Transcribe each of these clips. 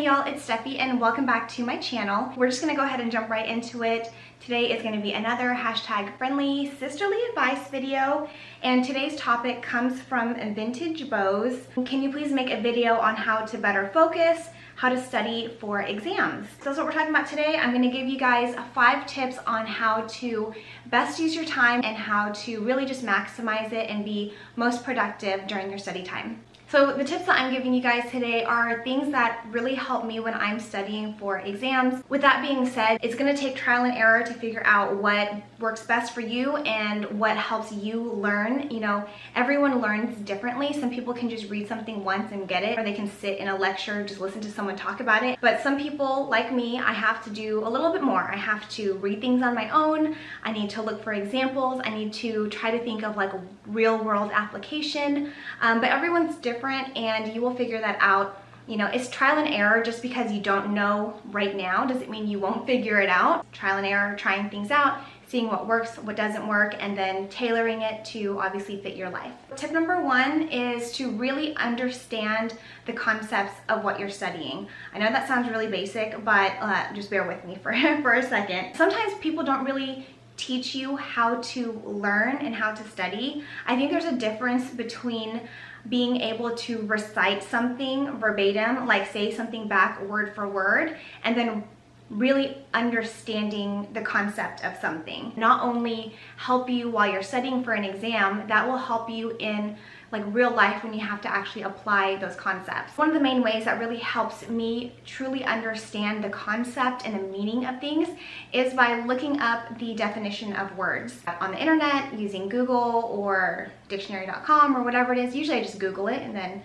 Hey y'all, it's Stephie and welcome back to my channel. We're just gonna go ahead and jump right into it. Today is gonna be another hashtag friendly sisterly advice video, and today's topic comes from Vintage Bows. Can you please make a video on how to better focus, how to study for exams? So that's what we're talking about today. I'm gonna give you guys 5 tips on how to best use your time and how to really just maximize it and be most productive during your study time. So the tips that I'm giving you guys today are things that really help me when I'm studying for exams. With that being said, it's gonna take trial and error to figure out what works best for you and what helps you learn. You know, everyone learns differently. Some people can just read something once and get it, or they can sit in a lecture, just listen to someone talk about it. But some people, like me, I have to do a little bit more. I have to read things on my own. I need to look for examples. I need to try to think of like a real world application. But everyone's different, and you will figure that out. You know, it's trial and error. Just because you don't know right now doesn't mean you won't figure it out. Trial and error, trying things out, seeing what works, what doesn't work, and then tailoring it to obviously fit your life. Tip number 1 is to really understand the concepts of what you're studying. I know that sounds really basic, but just bear with me for a second. Sometimes people don't really teach you how to learn and how to study. I think there's a difference between being able to recite something verbatim, like say something back word for word, and then really understanding the concept of something. Not only help you while you're studying for an exam, that will help you in like real life when you have to actually apply those concepts. One of the main ways that really helps me truly understand the concept and the meaning of things is by looking up the definition of words on the internet using Google or dictionary.com or whatever it is. Usually I just Google it and then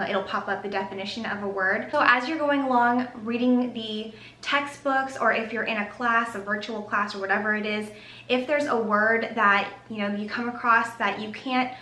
it'll pop up the definition of a word. So as you're going along reading the textbooks, or if you're in a class, a virtual class or whatever it is, if there's a word that you come across that you can't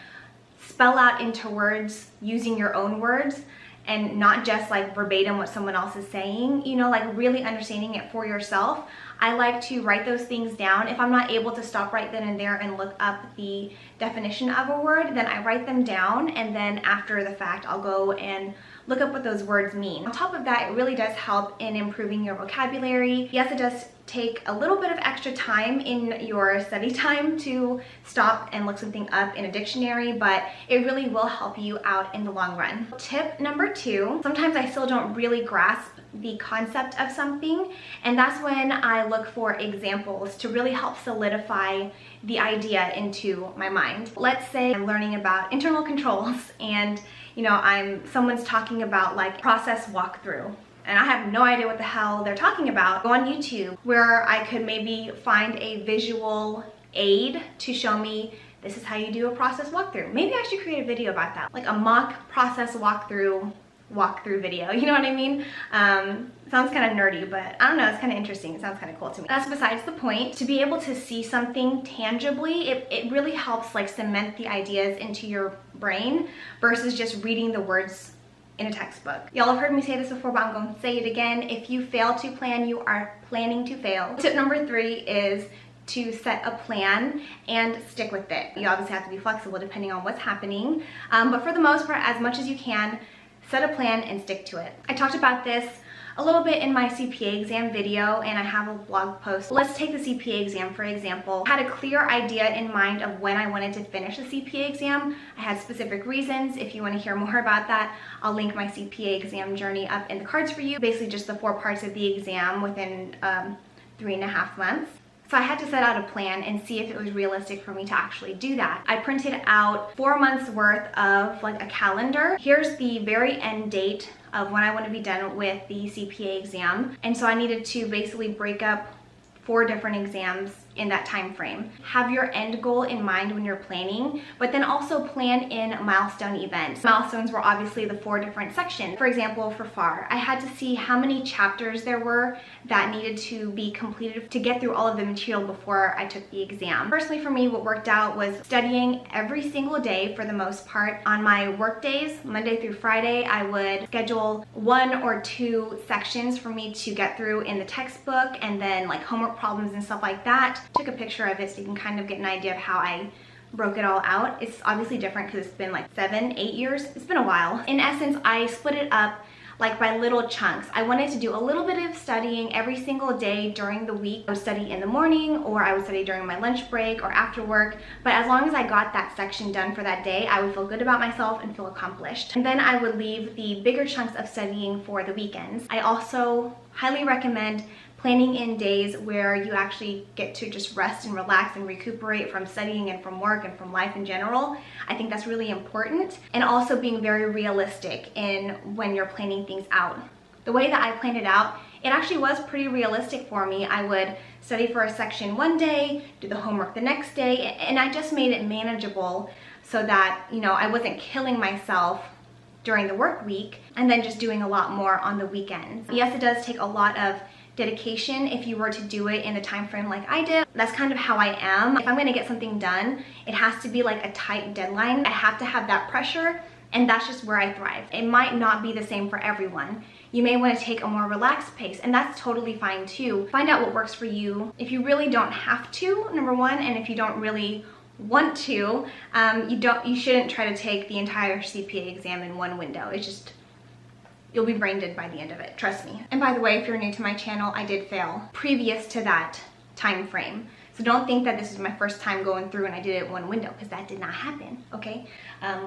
spell out into words using your own words and not just like verbatim what someone else is saying, like really understanding it for yourself, I like to write those things down. If I'm not able to stop right then and there and look up the definition of a word, then I write them down, and then after the fact I'll go and look up what those words mean. On top of that, it really does help in improving your vocabulary. Yes, it does take a little bit of extra time in your study time to stop and look something up in a dictionary, but it really will help you out in the long run. Tip number 2, sometimes I still don't really grasp the concept of something, and that's when I look for examples to really help solidify the idea into my mind. Let's say I'm learning about internal controls and someone's talking about like process walkthrough, and I have no idea what the hell they're talking about. Go on YouTube where I could maybe find a visual aid to show me this is how you do a process walkthrough. Maybe I should create a video about that, like a mock process walkthrough video, you know what I mean? Sounds kind of nerdy, but I don't know, it's kind of interesting. It sounds kind of cool to me. That's besides the point. To be able to see something tangibly, it really helps like cement the ideas into your brain versus just reading the words in a textbook. Y'all have heard me say this before, but I'm going to say it again. If you fail to plan, you are planning to fail. Tip number 3 is to set a plan and stick with it. You obviously have to be flexible depending on what's happening, but for the most part, as much as you can, set a plan and stick to it. I talked about this a little bit in my CPA exam video, and I have a blog post. Let's take the CPA exam for example. I had a clear idea in mind of when I wanted to finish the CPA exam. I had specific reasons. If you want to hear more about that, I'll link my CPA exam journey up in the cards for you. Basically just the 4 parts of the exam within 3.5 months. So I had to set out a plan and see if it was realistic for me to actually do that. I printed out 4 months worth of like a calendar. Here's the very end date of when I want to be done with the CPA exam. And so I needed to basically break up 4 different exams in that time frame. Have your end goal in mind when you're planning, but then also plan in milestone events. Milestones were obviously the 4 different sections. For example, for FAR, I had to see how many chapters there were that needed to be completed to get through all of the material before I took the exam. Personally for me, what worked out was studying every single day for the most part. On my work days, Monday through Friday, I would schedule 1 or 2 sections for me to get through in the textbook, and then like homework problems and stuff like that. Took a picture of it so you can kind of get an idea of how I broke it all out. It's obviously different because it's been like 7-8 years. It's been a while. In essence, I split it up like by little chunks. I wanted to do a little bit of studying every single day during the week. I would study in the morning, or I would study during my lunch break or after work, but as long as I got that section done for that day, I would feel good about myself and feel accomplished. And then I would leave the bigger chunks of studying for the weekends. I also highly recommend planning in days where you actually get to just rest and relax and recuperate from studying and from work and from life in general. I think that's really important. And also being very realistic in when you're planning things out. The way that I planned it out, it actually was pretty realistic for me. I would study for a section one day, do the homework the next day, and I just made it manageable so that, you know, I wasn't killing myself during the work week and then just doing a lot more on the weekends. Yes, it does take a lot of dedication if you were to do it in a time frame like I did. That's kind of how I am. If I'm going to get something done, it has to be like a tight deadline. I have to have that pressure, and that's just where I thrive. It might not be the same for everyone. You may want to take a more relaxed pace, and that's totally fine too. Find out what works for you. If you really don't have to, number one, and if you don't really want to, you shouldn't try to take the entire CPA exam in one window. It's just, you'll be brain dead by the end of it, trust me. And by the way, if you're new to my channel, I did fail previous to that time frame. So don't think that this is my first time going through and I did it in one window, because that did not happen, okay?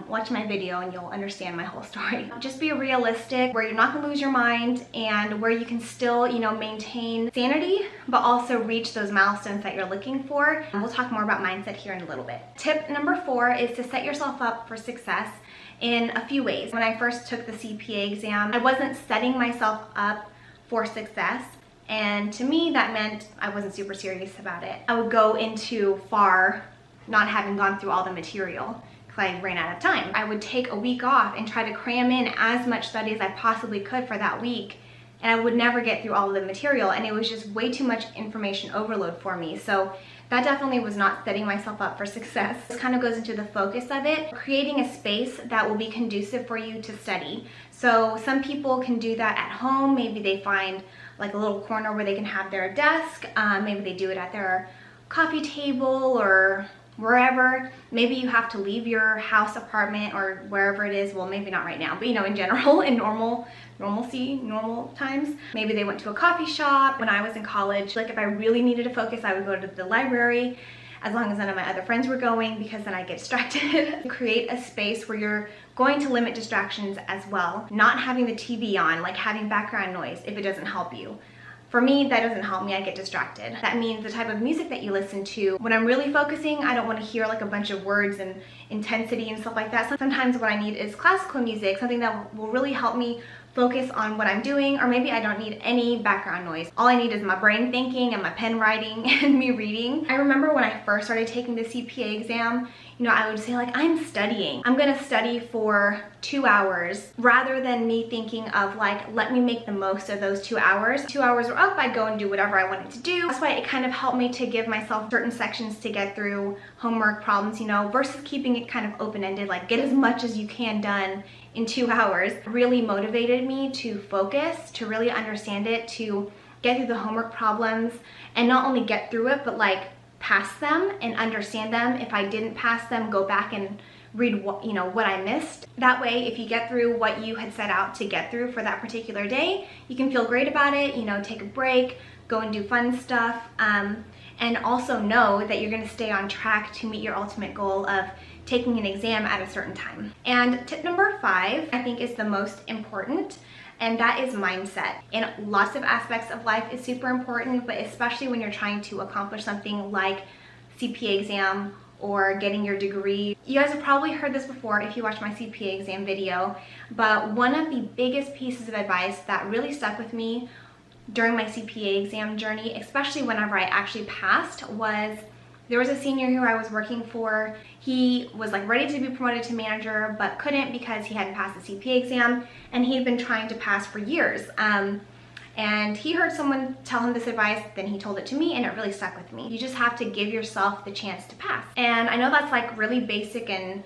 Watch my video and you'll understand my whole story. Just be realistic, where you're not gonna lose your mind and where you can still, you know, maintain sanity, but also reach those milestones that you're looking for. And we'll talk more about mindset here in a little bit. Tip number 4 is to set yourself up for success in a few ways. When I first took the CPA exam, I wasn't setting myself up for success. And to me, that meant I wasn't super serious about it. I would go into FAR not having gone through all the material because I ran out of time. I would take a week off and try to cram in as much study as I possibly could for that week. And I would never get through all of the material, and it was just way too much information overload for me. So that definitely was not setting myself up for success. This kind of goes into the focus of it, creating a space that will be conducive for you to study. So some people can do that at home. Maybe they find like a little corner where they can have their desk. Maybe they do it at their coffee table or wherever. Maybe you have to leave your house, apartment, or wherever it is. Well, maybe not right now, but you know, in general, in normal times. Maybe they went to a coffee shop. When I was in college, like if I really needed to focus, I would go to the library, as long as none of my other friends were going, because then I get distracted. Create a space where you're going to limit distractions as well. Not having the TV on, like having background noise if it doesn't help you. For me, that doesn't help me, I get distracted. That means the type of music that you listen to. When I'm really focusing, I don't want to hear like a bunch of words and intensity and stuff like that. Sometimes what I need is classical music, something that will really help me focus on what I'm doing, or maybe I don't need any background noise. All I need is my brain thinking and my pen writing and me reading. I remember when I first started taking the CPA exam, you know, I would say like, I'm studying. I'm gonna study for 2 hours, rather than me thinking of like, let me make the most of those 2 hours. 2 hours were up, I'd go and do whatever I wanted to do. That's why it kind of helped me to give myself certain sections to get through, homework problems, you know, versus keeping it kind of open-ended, like get as much as you can done in 2 hours. Really motivated me to focus, to really understand it, to get through the homework problems, and not only get through it, but like pass them and understand them. If I didn't pass them, go back and read what, you know, what I missed. That way, if you get through what you had set out to get through for that particular day, you can feel great about it, you know, take a break, go and do fun stuff, and also know that you're gonna stay on track to meet your ultimate goal of taking an exam at a certain time. And tip number 5, I think, is the most important, and that is mindset. In lots of aspects of life is super important, but especially when you're trying to accomplish something like CPA exam or getting your degree. You guys have probably heard this before if you watched my CPA exam video, but one of the biggest pieces of advice that really stuck with me during my CPA exam journey, especially whenever I actually passed, was there was a senior who I was working for. He was like ready to be promoted to manager, but couldn't because he hadn't passed the CPA exam, and he had been trying to pass for years. And he heard someone tell him this advice, then he told it to me, and it really stuck with me. You just have to give yourself the chance to pass. And I know that's like really basic and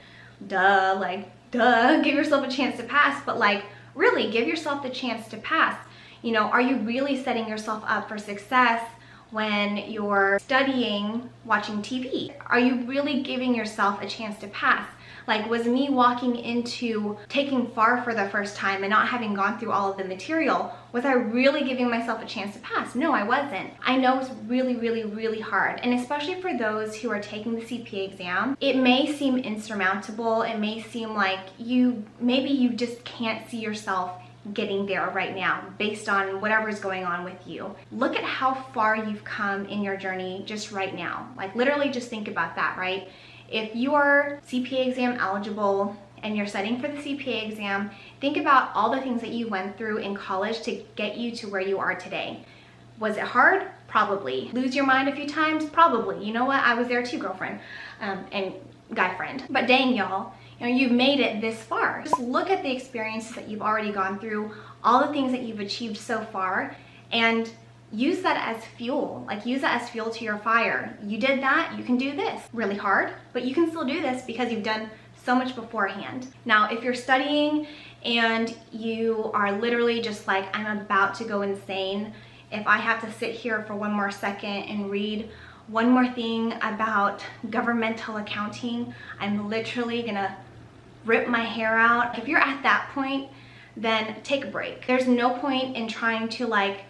duh, give yourself a chance to pass, but like really give yourself the chance to pass. You know, are you really setting yourself up for success when you're studying, watching TV? Are you really giving yourself a chance to pass? Like, was me walking into taking FAR for the first time and not having gone through all of the material, was I really giving myself a chance to pass? No, I wasn't. I know it's really, really, really hard. And especially for those who are taking the CPA exam, it may seem insurmountable. It may seem like maybe you just can't see yourself getting there right now based on whatever is going on with you. Look at how far you've come in your journey just right now. Like, literally just think about that, right? If you are CPA exam eligible and you're studying for the CPA exam, think about all the things that you went through in college to get you to where you are today. Was it hard? Probably. Lose your mind a few times? Probably. You know what? I was there too, girlfriend and guy friend. But dang, y'all, you've made it this far. Just look at the experiences that you've already gone through, all the things that you've achieved so far, and use that as fuel. Like, use that as fuel to your fire. You did that, you can do this. Really hard, but you can still do this because you've done so much beforehand. Now, if you're studying and you are literally just like, I'm about to go insane, if I have to sit here for one more second and read one more thing about governmental accounting, I'm literally gonna rip my hair out. If you're at that point, then take a break. There's no point in trying to like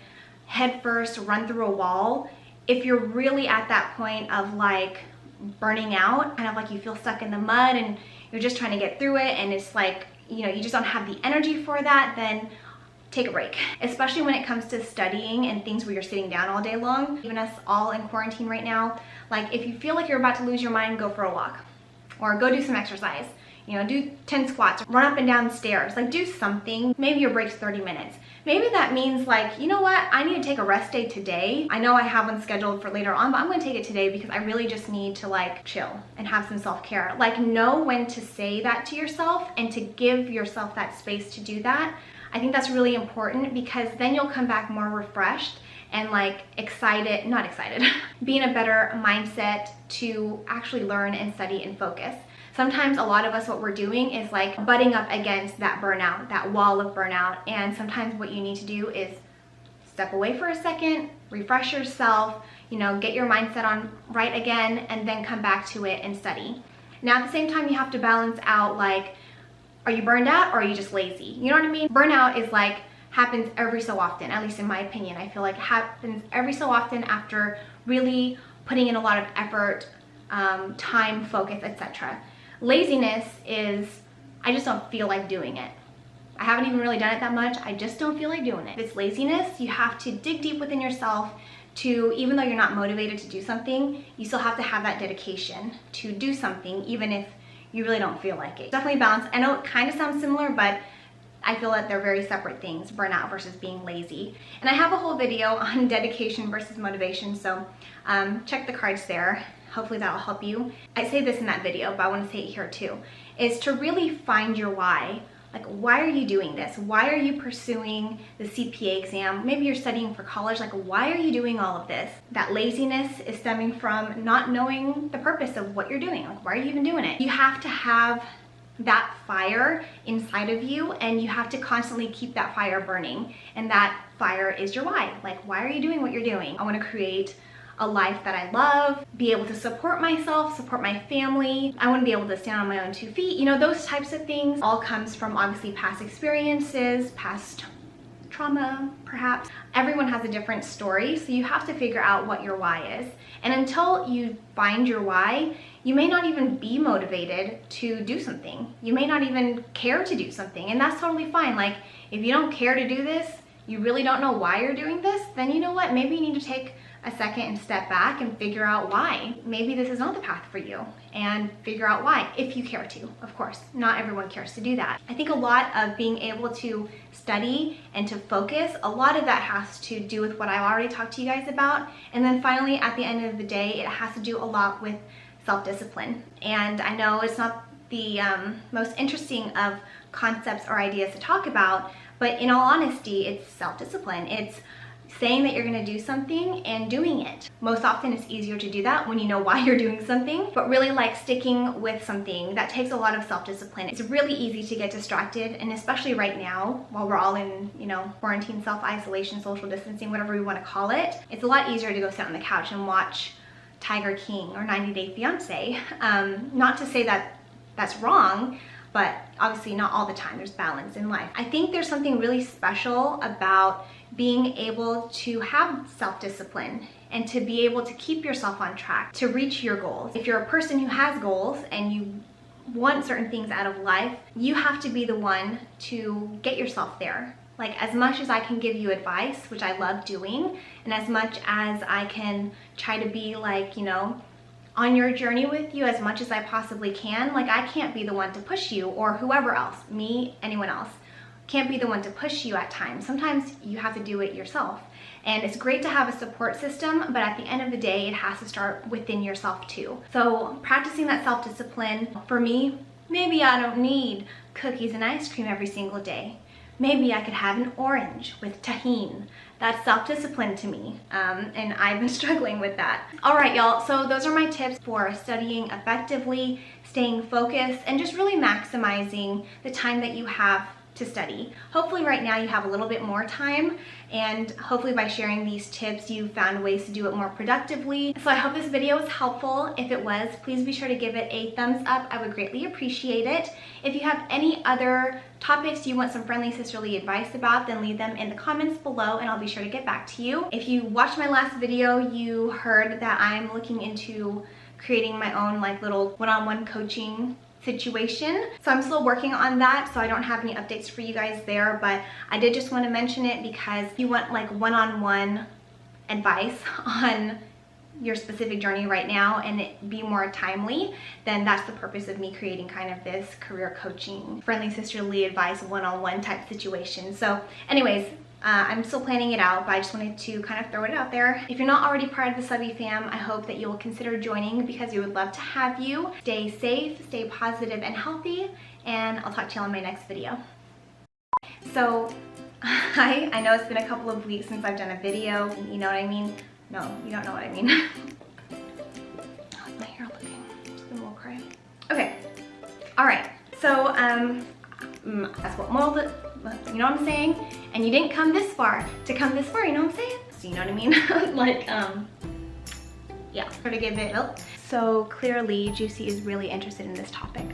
head first run through a wall if you're really at that point of like burning out, kind of like you feel stuck in the mud and you're just trying to get through it and it's like, you just don't have the energy for that, then take a break. Especially when it comes to studying and things where you're sitting down all day long. Even us all in quarantine right now, like if you feel like you're about to lose your mind, go for a walk or go do some exercise. Do 10 squats, run up and down stairs, like do something. Maybe your break's 30 minutes. Maybe that means like, you know what, I need to take a rest day today. I know I have one scheduled for later on, but I'm gonna take it today because I really just need to like chill and have some self-care. Like, know when to say that to yourself and to give yourself that space to do that. I think that's really important because then you'll come back more refreshed and like not excited, be in a better mindset to actually learn and study and focus. Sometimes a lot of us, what we're doing is like butting up against that burnout, that wall of burnout. And sometimes what you need to do is step away for a second, refresh yourself, get your mindset on right again, and then come back to it and study. Now, at the same time, you have to balance out like, are you burned out or are you just lazy? You know what I mean? Burnout is like, happens every so often, at least in my opinion. I feel like it happens every so often after really putting in a lot of effort, time, focus, etc. Laziness is, I just don't feel like doing it. I haven't even really done it that much. I just don't feel like doing it. If it's laziness, you have to dig deep within yourself to, even though you're not motivated to do something, you still have to have that dedication to do something, even if you really don't feel like it. Definitely balance. I know it kind of sounds similar, but I feel that they're very separate things, burnout versus being lazy. And I have a whole video on dedication versus motivation, so check the cards there. Hopefully that'll help you. I say this in that video, but I want to say it here too, is to really find your why. Like, why are you doing this? Why are you pursuing the CPA exam? Maybe you're studying for college. Like, why are you doing all of this? That laziness is stemming from not knowing the purpose of what you're doing. Like, why are you even doing it? You have to have that fire inside of you, and you have to constantly keep that fire burning. And that fire is your why. Like, why are you doing what you're doing? I want to create a life that I love, be able to support myself, support my family. I want to be able to stand on my own 2 feet. Those types of things all comes from obviously past experiences, past trauma, perhaps. Everyone has a different story, so you have to figure out what your why is. And until you find your why, you may not even be motivated to do something. You may not even care to do something, and that's totally fine. Like, if you don't care to do this, you really don't know why you're doing this, then you know what? Maybe you need to take a second and step back and figure out why. Maybe this is not the path for you, and figure out why, if you care to. Of course, not everyone cares to do that. I think a lot of being able to study and to focus, a lot of that has to do with what I've already talked to you guys about. And then finally, at the end of the day, it has to do a lot with self-discipline. And I know it's not the most interesting of concepts or ideas to talk about, but in all honesty, it's self-discipline. It's saying that you're gonna do something and doing it. Most often it's easier to do that when you know why you're doing something, but really like sticking with something, that takes a lot of self-discipline. It's really easy to get distracted, and especially right now, while we're all in, you know, quarantine, self-isolation, social distancing, whatever we wanna call it, it's a lot easier to go sit on the couch and watch Tiger King or 90 Day Fiance. Not to say that that's wrong, but obviously not all the time. There's balance in life. I think there's something really special about being able to have self-discipline and to be able to keep yourself on track to reach your goals. If you're a person who has goals and you want certain things out of life, you have to be the one to get yourself there. Like, as much as I can give you advice, which I love doing, and as much as I can try to be like, you know, on your journey with you as much as I possibly can, like, I can't be the one to push you, or whoever else, me, anyone else, can't be the one to push you at times. Sometimes you have to do it yourself. And it's great to have a support system, but at the end of the day, it has to start within yourself too. So practicing that self-discipline, for me, maybe I don't need cookies and ice cream every single day. Maybe I could have an orange with tahini. That's self-discipline to me, and I've been struggling with that. All right, y'all, so those are my tips for studying effectively, staying focused, and just really maximizing the time that you have to study. Hopefully right now you have a little bit more time, and hopefully by sharing these tips you found ways to do it more productively. So I hope this video was helpful. If it was, please be sure to give it a thumbs up. I would greatly appreciate it. If you have any other topics you want some friendly sisterly advice about, then leave them in the comments below and I'll be sure to get back to you. If you watched my last video, you heard that I'm looking into creating my own like little one-on-one coaching situation. So I'm still working on that, so I don't have any updates for you guys there, but I did just want to mention it because if you want like one-on-one advice on your specific journey right now and it be more timely, then that's the purpose of me creating kind of this career coaching, friendly sisterly advice, one-on-one type situation. So anyways, I'm still planning it out, but I just wanted to kind of throw it out there. If you're not already part of the Subby fam, I hope that you will consider joining because we would love to have you. Stay safe, stay positive and healthy, and I'll talk to you on my next video. So, I know it's been a couple of weeks since I've done a video, you know what I mean? No, you don't know what I mean. How's my hair looking? It's a little cray. Okay, all right, so that's what mold it, you know what I'm saying? And you didn't come this far to come this far, you know what I'm saying? So you know what I mean? Like, yeah, try to give it up. So clearly Juicy is really interested in this topic.